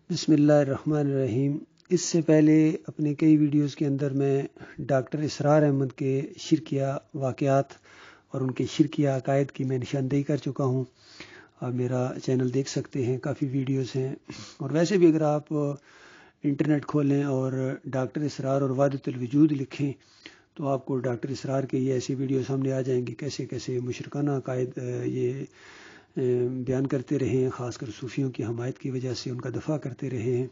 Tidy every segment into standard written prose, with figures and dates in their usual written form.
بسم اللہ الرحمن الرحیم۔ اس سے پہلے اپنے کئی ویڈیوز کے اندر میں ڈاکٹر اسرار احمد کے شرکیہ واقعات اور ان کے شرکیہ عقائد کی میں نشاندہی کر چکا ہوں۔ آپ میرا چینل دیکھ سکتے ہیں، کافی ویڈیوز ہیں۔ اور ویسے بھی اگر آپ انٹرنیٹ کھولیں اور ڈاکٹر اسرار اور وحدت الوجود لکھیں تو آپ کو ڈاکٹر اسرار کے یہ ایسے ویڈیو سامنے آ جائیں گے، کیسے کیسے مشرکانہ عقائد یہ بیان کرتے رہے ہیں، خاص کر صوفیوں کی حمایت کی وجہ سے ان کا دفاع کرتے رہے ہیں۔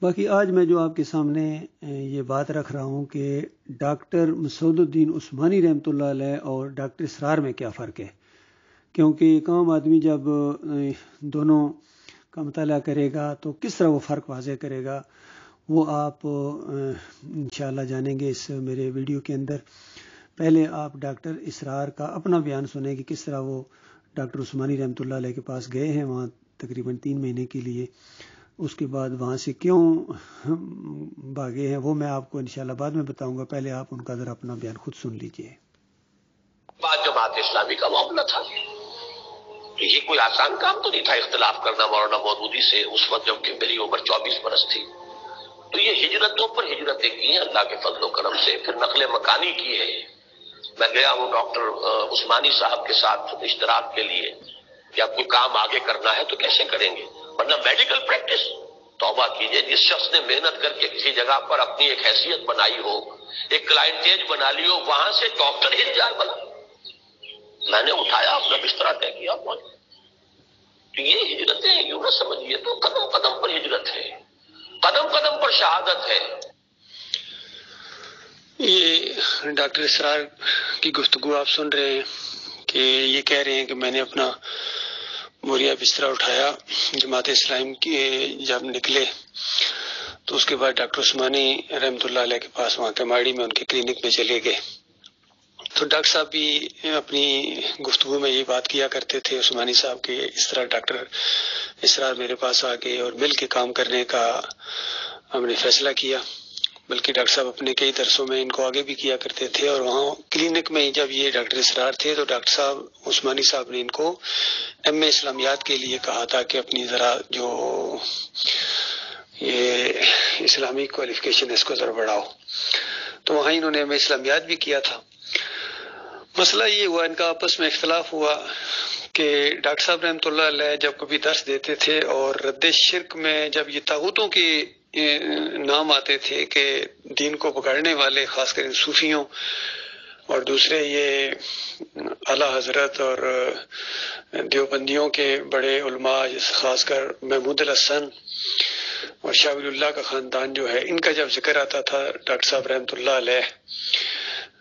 باقی آج میں جو آپ کے سامنے یہ بات رکھ رہا ہوں کہ ڈاکٹر مسعود الدین عثمانی رحمۃ اللہ علیہ اور ڈاکٹر اسرار میں کیا فرق ہے، کیونکہ ایک عام آدمی جب دونوں کا مطالعہ کرے گا تو کس طرح وہ فرق واضح کرے گا، وہ آپ انشاءاللہ جانیں گے اس میرے ویڈیو کے اندر۔ پہلے آپ ڈاکٹر اسرار کا اپنا بیان سنیں کہ کس طرح وہ ڈاکٹر عثمانی رحمۃ اللہ علیہ کے پاس گئے ہیں وہاں تقریباً 3 مہینے کے لیے، اس کے بعد وہاں سے کیوں بھاگے ہیں وہ میں آپ کو انشاءاللہ بعد میں بتاؤں گا۔ پہلے آپ ان کا ذرا اپنا بیان خود سن لیجئے۔ بعد جماعت اسلامی کا معاملہ تھا تو یہ کوئی آسان کام تو نہیں تھا اختلاف کرنا مولانا مودودی سے، اس وقت جب کہ میری عمر 24 برس تھی۔ تو یہ ہجرتوں پر ہجرتیں کی ہیں اللہ کے فضل و کرم سے، پھر نقل مکانی کی ہے۔ میں گیا ہوں ڈاکٹر عثمانی صاحب کے ساتھ اشتراک کے لیے کہ اب کوئی کام آگے کرنا ہے تو کیسے کریں گے، ورنہ میڈیکل پریکٹس توبہ کیجئے۔ جس شخص نے محنت کر کے کسی جگہ پر اپنی ایک حیثیت بنائی ہو، ایک کلائنٹیج بنا لی ہو، وہاں سے ڈاکٹر ہل جائے بنا، میں نے اٹھایا اپنا بستر طے کیا پہنچ۔ تو یہ ہجرتیں یوں نہ سمجھیے، تو قدم قدم پر ہجرت ہے، قدم قدم پر شہادت ہے۔ یہ ڈاکٹر اسرار کی گفتگو آپ سن رہے ہیں کہ یہ کہہ رہے ہیں کہ میں نے اپنا بوریا بستر اٹھایا، جماعت اسلام کے جب نکلے تو اس کے بعد ڈاکٹر عثمانی رحمۃ اللہ علیہ کے پاس وہاں کماڑی میں ان کے کلینک میں چلے گئے۔ تو ڈاکٹر صاحب بھی اپنی گفتگو میں یہ بات کیا کرتے تھے عثمانی صاحب کے، اس طرح ڈاکٹر اسرار میرے پاس آ گئے اور مل کے کام کرنے کا ہم نے فیصلہ کیا۔ بلکہ ڈاکٹر صاحب اپنے کئی درسوں میں ان کو آگے بھی کیا کرتے تھے، اور وہاں کلینک میں جب یہ ڈاکٹر اسرار تھے تو ڈاکٹر صاحب عثمانی صاحب نے ان کو ایم اے اسلامیات کے لیے کہا تھا کہ اپنی ذرا جو یہ اسلامی کوالیفیکیشن اس کو ذرا بڑھاؤ۔ تو وہاں انہوں نے ایم اے اسلامیات بھی کیا تھا۔ مسئلہ یہ ہوا، ان کا آپس میں اختلاف ہوا کہ ڈاکٹر صاحب رحمۃ اللہ علیہ جب کبھی درس دیتے تھے اور رد شرک میں جب یہ طاغوتوں کے نام آتے تھے کہ دین کو بگاڑنے والے، خاص کر صوفیوں، اور دوسرے یہ اعلیٰ حضرت اور دیوبندیوں کے بڑے علماء خاص کر محمود الحسن اور شاہ ولی اللہ کا خاندان جو ہے، ان کا جب ذکر آتا تھا ڈاکٹر صاحب رحمۃ اللہ علیہ،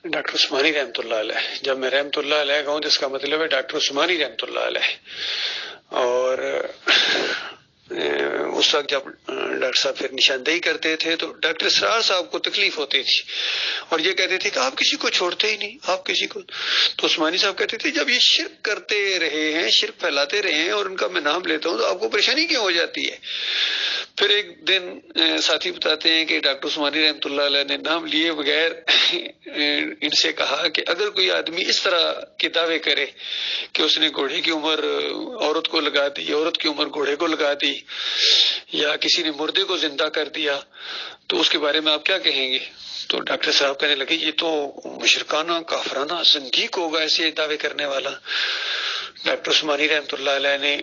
ڈاکٹر عثمانی رحمۃ اللہ علیہ، جب میں رحمۃ اللہ علیہ کہوں تو اس کا مطلب ہے ڈاکٹر عثمانی رحمۃ اللہ علیہ۔ اور اس وقت جب ڈاکٹر صاحب پھر نشاندہی کرتے تھے تو ڈاکٹر اسرار صاحب کو تکلیف ہوتی تھی اور یہ کہتے تھے کہ آپ کسی کو چھوڑتے ہی نہیں، آپ کسی کو۔ تو عثمانی صاحب کہتے تھے جب یہ شرک کرتے رہے ہیں، شرک پھیلاتے رہے ہیں اور ان کا میں نام لیتا ہوں تو آپ کو پریشانی کیوں ہو جاتی ہے؟ پھر ایک دن ساتھی بتاتے ہیں کہ ڈاکٹر عثمانی رحمۃ اللہ علیہ نے نام لیے بغیر ان سے کہا کہ اگر کوئی آدمی اس طرح کے دعوے کرے کہ اس نے گھوڑے کی عمر عورت کو لگا دی، عورت کی عمر گھوڑے کو لگا دی، یا کسی نے مردے کو زندہ کر دیا، تو اس کے بارے میں آپ کیا کہیں گے؟ تو ڈاکٹر صاحب کہنے لگے یہ تو مشرکانہ کافرانہ زندیق ہوگا ایسے دعوے کرنے والا۔ ڈاکٹر عثمانی رحمۃ اللہ علیہ نے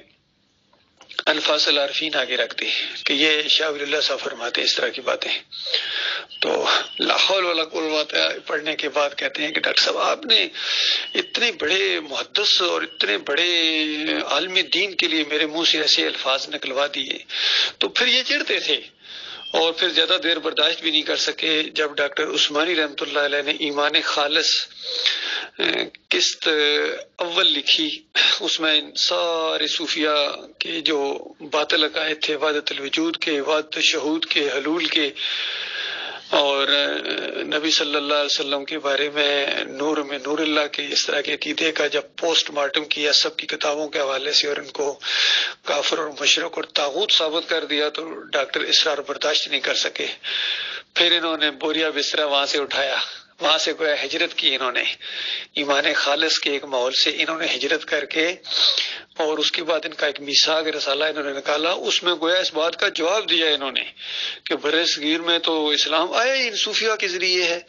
الفاظ العارفین آگے رکھ دی کہ یہ شاہ ولی اللہ صاحب فرماتے ہیں اس طرح کی باتیں۔ تو لا حول ولا قوت پڑھنے کے بعد کہتے ہیں کہ ڈاکٹر صاحب آپ نے اتنے بڑے محدث اور اتنے بڑے عالم دین کے لیے میرے منہ سے ایسے الفاظ نکلوا دیے۔ تو پھر یہ چڑھتے تھے اور پھر زیادہ دیر برداشت بھی نہیں کر سکے جب ڈاکٹر عثمانی رحمۃ اللہ علیہ نے ایمان خالص قسط اول لکھی، اس میں سارے صوفیہ کے جو باطل عقائد تھے، وحدت الوجود کے، وحدت الشہود کے، حلول کے، اور نبی صلی اللہ علیہ وسلم کے بارے میں نور میں نور اللہ کے، اس طرح کے عقیدے کا جب پوسٹ مارٹم کیا سب کی کتابوں کے حوالے سے اور ان کو کافر اور مشرک اور طاغوت ثابت کر دیا، تو ڈاکٹر اسرار برداشت نہیں کر سکے۔ پھر انہوں نے بوریا بستر وہاں سے اٹھایا، وہاں سے گویا ہجرت کی انہوں نے، ایمان خالص کے ایک ماحول سے انہوں نے ہجرت کر کے، اور اس کے بعد ان کا ایک میثاق رسالہ انہوں نے نکالا، اس میں گویا اس بات کا جواب دیا انہوں نے کہ برِ صغیر میں تو اسلام آیا ہی ان صوفیہ کے ذریعے ہے،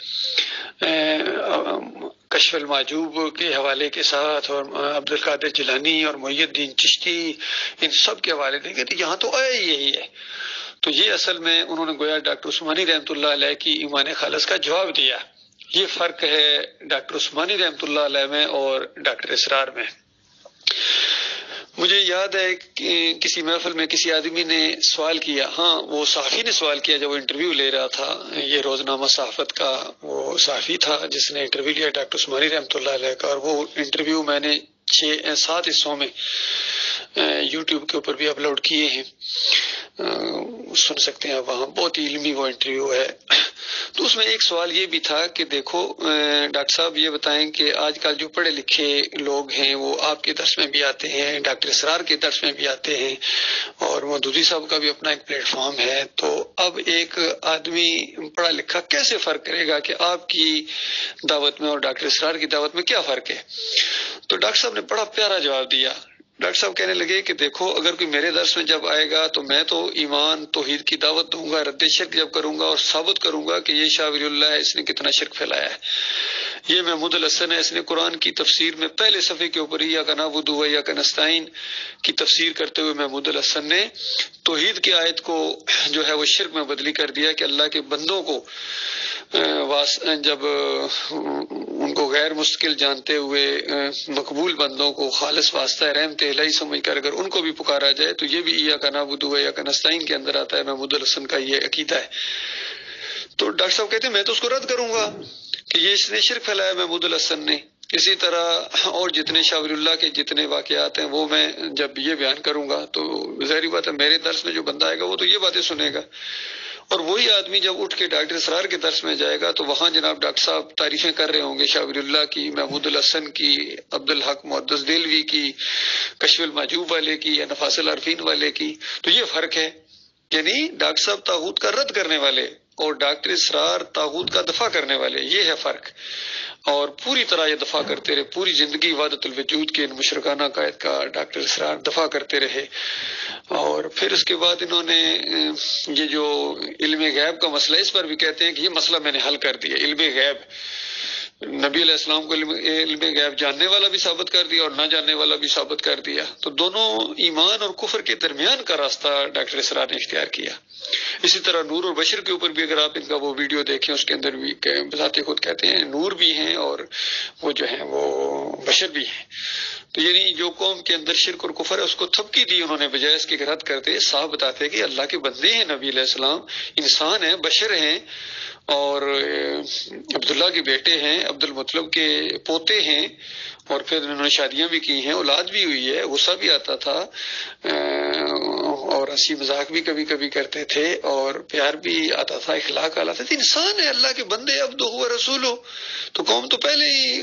کشف المحجوب کے حوالے کے ساتھ، اور عبد القادر جیلانی اور محی الدین چشتی، ان سب کے حوالے دیں گے تو یہاں تو آیا ہی یہی ہے۔ تو یہ اصل میں انہوں نے گویا ڈاکٹر عثمانی رحمۃ اللہ علیہ کی ایمان خالص کا جواب دیا۔ یہ فرق ہے ڈاکٹر عثمانی رحمۃ اللہ علیہ میں اور ڈاکٹر اسرار میں۔ مجھے یاد ہے کہ کسی محفل میں کسی آدمی نے سوال کیا، ہاں وہ صحافی نے سوال کیا جب وہ انٹرویو لے رہا تھا، یہ روزنامہ صحافت کا وہ صحافی تھا جس نے انٹرویو لیا ڈاکٹر عثمانی رحمۃ اللہ علیہ کا، اور وہ انٹرویو میں نے 6-7 حصوں میں یوٹیوب کے اوپر بھی اپلوڈ کیے ہیں، سن سکتے ہیں وہاں، بہت ہی علمی وہ انٹرویو ہے۔ تو اس میں ایک سوال یہ بھی تھا کہ دیکھو ڈاکٹر صاحب یہ بتائیں کہ آج کل جو پڑھے لکھے لوگ ہیں وہ آپ کے درس میں بھی آتے ہیں، ڈاکٹر اسرار کے درس میں بھی آتے ہیں، اور مودودی صاحب کا بھی اپنا ایک پلیٹ فارم ہے، تو اب ایک آدمی پڑھا لکھا کیسے فرق کرے گا کہ آپ کی دعوت میں اور ڈاکٹر اسرار کی دعوت میں کیا فرق ہے؟ تو ڈاکٹر صاحب نے بڑا پیارا جواب دیا۔ ڈاکٹر صاحب کہنے لگے کہ دیکھو اگر کوئی میرے درس میں جب آئے گا تو میں تو ایمان توحید کی دعوت دوں گا، رد شرک جب کروں گا اور ثابت کروں گا کہ یہ شاہ ولی اللہ ہے، اس نے کتنا شرک پھیلایا ہے، یہ محمود الحسن ہے، اس نے قرآن کی تفسیر میں پہلے صفحے کے اوپر ایاک نعبد و ایاک نستعین کی تفسیر کرتے ہوئے محمود الحسن نے توحید کی آیت کو جو ہے وہ شرک میں بدلی کر دیا کہ اللہ کے بندوں کو جب ان کو غیر مستقل جانتے ہوئے مقبول بندوں کو خالص واسطہ رحمت الہی سمجھ کر اگر ان کو بھی پکارا جائے تو یہ بھی ایاک نعبد و ایاک نستعین کے اندر آتا ہے، محمود الحسن کا یہ عقیدہ ہے۔ تو ڈاکٹر صاحب کہتے ہیں میں تو اس کو رد کروں گا کہ یہ اس نے شرک پھیلایا محمود الحسن نے۔ اسی طرح اور جتنے شاہ ولی اللہ کے جتنے واقعات ہیں وہ میں جب یہ بیان کروں گا تو ظاہری بات ہے میرے درس میں جو بندہ آئے گا وہ تو یہ باتیں سنے گا، اور وہی آدمی جب اٹھ کے ڈاکٹر اسرار کے درس میں جائے گا تو وہاں جناب ڈاکٹر صاحب تعریفیں کر رہے ہوں گے شاہ ولی اللہ کی، محمود الحسن کی، عبد الحق محدث دہلوی کی، کشف المحجوب والے کی یا نفاس العارفین والے کی۔ تو یہ فرق ہے، یعنی ڈاکٹر صاحب طاغوت کا رد کرنے والے اور ڈاکٹر اسرار طاغوت کا دفاع کرنے والے، یہ ہے فرق۔ اور پوری طرح یہ دفاع کرتے رہے، پوری زندگی وحدت الوجود کے ان مشرکانہ عقائد کا ڈاکٹر اسرار دفاع کرتے رہے۔ اور پھر اس کے بعد انہوں نے یہ جو علم غیب کا مسئلہ، اس پر بھی کہتے ہیں کہ یہ مسئلہ میں نے حل کر دیا۔ علم غیب، نبی علیہ السلام کو علم غیب جاننے والا بھی ثابت کر دیا اور نہ جاننے والا بھی ثابت کر دیا، تو دونوں ایمان اور کفر کے درمیان کا راستہ ڈاکٹر اسرار نے اختیار کیا۔ اسی طرح نور اور بشر کے اوپر بھی اگر آپ ان کا وہ ویڈیو دیکھیں اس کے اندر بھی بذات خود کہتے ہیں نور بھی ہیں اور وہ جو ہیں وہ بشر بھی ہیں۔ تو یعنی جو قوم کے اندر شرک اور کفر ہے اس کو تھپکی دی انہوں نے، بجائے اس کی رد کرتے صاف بتاتے کہ اللہ کے بندے ہیں، نبی علیہ السلام انسان ہیں، بشر ہیں، اور عبداللہ کے بیٹے ہیں، عبد المطلب کے پوتے ہیں، اور پھر انہوں نے شادیاں بھی کی ہیں، اولاد بھی ہوئی ہے، غصہ بھی آتا تھا اور ہنسی مذاق بھی کبھی کبھی کرتے تھے اور پیار بھی آتا تھا، اخلاق آتا تھا۔ انسان ہے، اللہ کے بندے، عبدہ و رسولہ۔ تو قوم تو پہلے ہی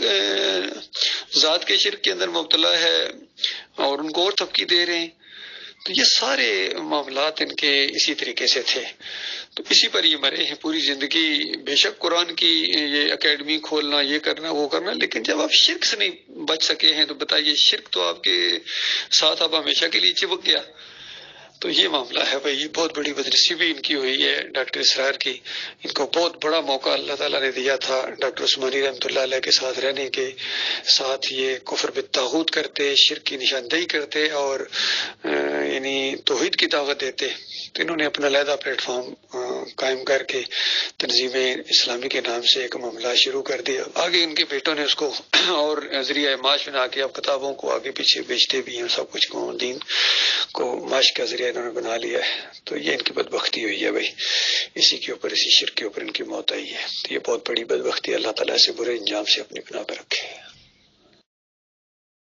ذات کے شرک کے اندر مبتلا ہے اور ان کو اور تھپکی دے رہے ہیں۔ تو یہ سارے معاملات ان کے اسی طریقے سے تھے، تو اسی پر یہ مرے ہیں پوری زندگی۔ بے شک قرآن کی یہ اکیڈمی کھولنا، یہ کرنا وہ کرنا، لیکن جب آپ شرک سے نہیں بچ سکے ہیں تو بتائیے شرک تو آپ کے ساتھ اب ہمیشہ کے لیے چپک گیا۔ تو یہ معاملہ ہے بھائی، یہ بہت بڑی بدنصیبی ان کی ہوئی ہے ڈاکٹر اسرار کی۔ ان کو بہت بڑا موقع اللہ تعالیٰ نے دیا تھا ڈاکٹر عثمانی رحمۃ اللہ علیہ کے ساتھ رہنے کے، ساتھ یہ کفر بالطاغوت کرتے، شرک کی نشاندہی کرتے اور یعنی توحید کی دعوت دیتے، تو انہوں نے اپنا علیحدہ پلیٹ فارم قائم کر کے تنظیم اسلامی کے نام سے ایک معاملہ شروع کر دیا۔ آگے ان کے بیٹوں نے اس کو اور ذریعہ معاش بنا کے اب کتابوں کو آگے پیچھے بیچتے بھی ہیں، سب کچھ کو دین کو معاش کا ذریعہ انہوں نے بنا لیا ہے۔ تو یہ ان کی بدبختی ہوئی ہے بھائی، اسی کے اوپر، اسی شرک کے اوپر ان کی موت آئی ہے۔ تو یہ بہت بڑی بدبختی، اللہ تعالیٰ سے برے انجام سے اپنی پناہ پر رکھے۔